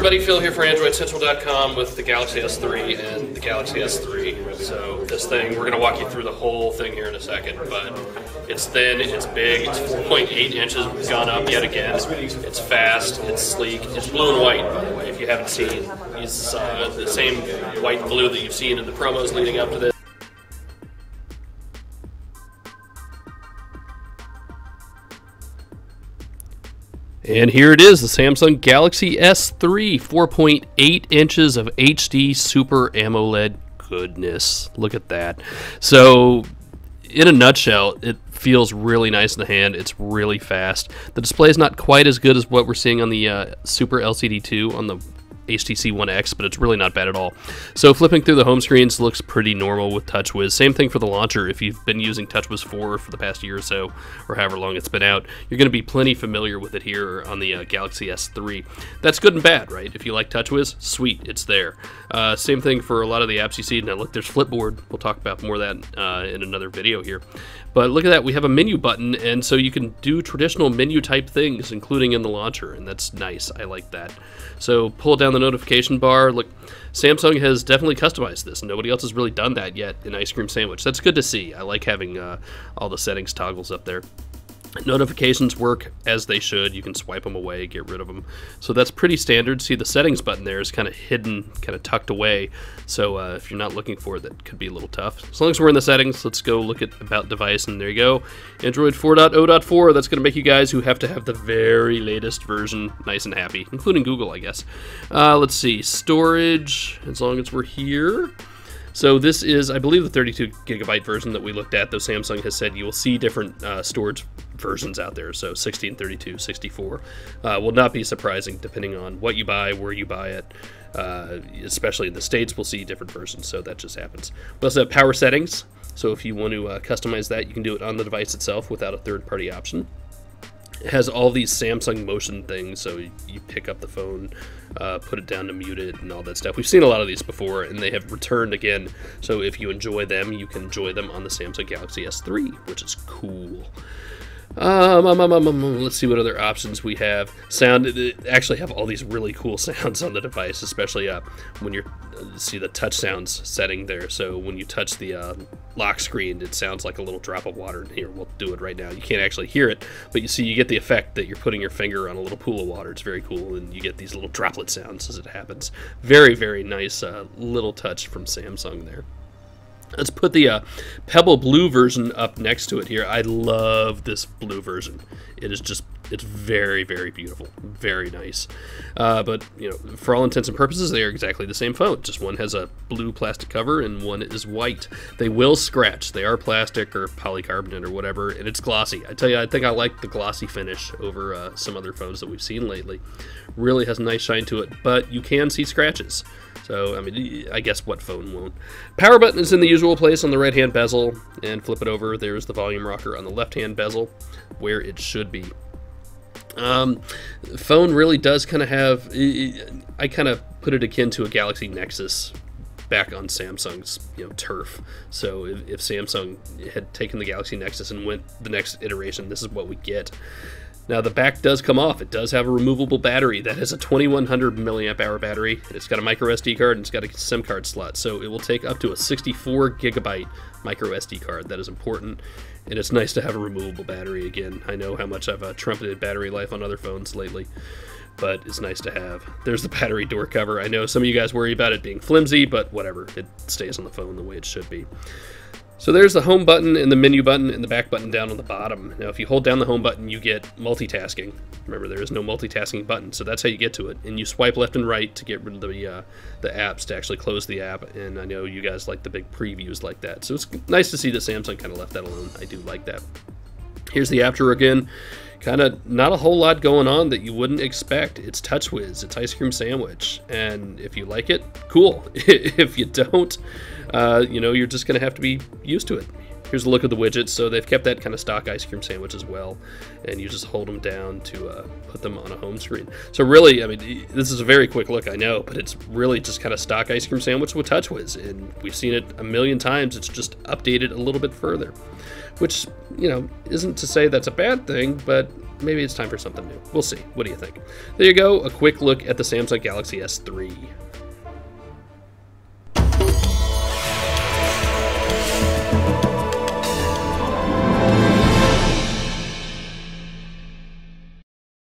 everybody, Phil here for AndroidCentral.com with the Galaxy S3 and the Galaxy S3. So this thing, we're going to walk you through the whole thing here in a second, but it's thin, it's big, it's 4.8 inches, gone up yet again. It's fast, it's sleek, it's blue and white, by the way, if you haven't seen. It's the same white and blue that you've seen in the promos leading up to this. And here it is, the Samsung Galaxy S3, 4.8 inches of HD Super AMOLED goodness. Look at that. So, in a nutshell, it feels really nice in the hand. It's really fast. The display is not quite as good as what we're seeing on the Super LCD 2 on the HTC One X, but it's really not bad at all. So flipping through the home screens looks pretty normal with TouchWiz. Same thing for the launcher. If you've been using TouchWiz 4 for the past year or so, or however long it's been out, you're going to be plenty familiar with it here on the Galaxy S3. That's good and bad, right? If you like TouchWiz, sweet, it's there. Same thing for a lot of the apps you see. Now look, there's Flipboard. We'll talk about more of that in another video here. But look at that, we have a menu button, and so you can do traditional menu type things, including in the launcher, and that's nice. I like that. So pull down the notification bar. Look, Samsung has definitely customized this. Nobody else has really done that yet in Ice Cream Sandwich. That's good to see. I like having all the settings toggles up there. Notifications work as they should. You can swipe them away, get rid of them. So that's pretty standard. See, the settings button there is kind of hidden, kind of tucked away. So if you're not looking for it, that could be a little tough. As long as we're in the settings, let's go look at About Device, and there you go. Android 4.0.4, that's going to make you guys who have to have the very latest version nice and happy, including Google, I guess. Let's see, storage, as long as we're here. So this is, I believe, the 32 gigabyte version that we looked at, though Samsung has said you will see different storage versions out there. So 16, 32, 64 will not be surprising depending on what you buy, where you buy it. Especially in the States, we'll see different versions, so that just happens. We also have power settings. So if you want to customize that, you can do it on the device itself without a third-party option. It has all these Samsung Motion things, so you pick up the phone, put it down to mute it, and all that stuff. We've seen a lot of these before, and they have returned again. So if you enjoy them, you can enjoy them on the Samsung Galaxy S3, which is cool. Let's see what other options we have. Sound, they actually have all these really cool sounds on the device, especially when you're see the touch sounds setting there. So when you touch the lock screen, it sounds like a little drop of water. Here, we'll do it right now. You can't actually hear it, but you see, you get the effect that you're putting your finger on a little pool of water. It's very cool, and you get these little droplet sounds as it happens. Very, very nice little touch from Samsung there. Let's put the Pebble Blue version up next to it here. I love this blue version. It is just, it's very, very beautiful. Very nice. But, you know, for all intents and purposes, they are exactly the same phone. Just one has a blue plastic cover and one is white. They will scratch. They are plastic or polycarbonate or whatever, and it's glossy. I tell you, I think I like the glossy finish over some other phones that we've seen lately. Really has a nice shine to it, but you can see scratches. So, I mean, I guess what phone won't? Power button is in the usual place on the right-hand bezel, and flip it over. There's the volume rocker on the left-hand bezel, where it should be. The phone really does kind of have, I kind of put it akin to a Galaxy Nexus back on Samsung's, you know, turf. So if Samsung had taken the Galaxy Nexus and went the next iteration, this is what we get. Now the back does come off. It does have a removable battery. That has a 2100 milliamp hour battery. It's got a micro SD card and it's got a SIM card slot. So it will take up to a 64 gigabyte micro SD card. That is important. And it's nice to have a removable battery again. I know how much I've trumpeted battery life on other phones lately, but it's nice to have. There's the battery door cover. I know some of you guys worry about it being flimsy, but whatever. It stays on the phone the way it should be. So there's the home button and the menu button and the back button down on the bottom. Now if you hold down the home button, you get multitasking. Remember, there is no multitasking button, so that's how you get to it. And you swipe left and right to get rid of the apps, to actually close the app. And I know you guys like the big previews like that. So it's nice to see that Samsung kind of left that alone. I do like that. Here's the app drawer again. Kind of not a whole lot going on that you wouldn't expect. It's TouchWiz, it's Ice Cream Sandwich, and if you like it, cool. If you don't, you know, you're just going to have to be used to it. Here's a look at the widgets. So they've kept that kind of stock Ice Cream Sandwich as well, and you just hold them down to put them on a home screen. So really, I mean, this is a very quick look, I know, but it's really just kind of stock Ice Cream Sandwich with TouchWiz, and we've seen it a million times. It's just updated a little bit further, which, you know, isn't to say that's a bad thing, but maybe it's time for something new. We'll see. What do you think? There you go. A quick look at the Samsung Galaxy S3.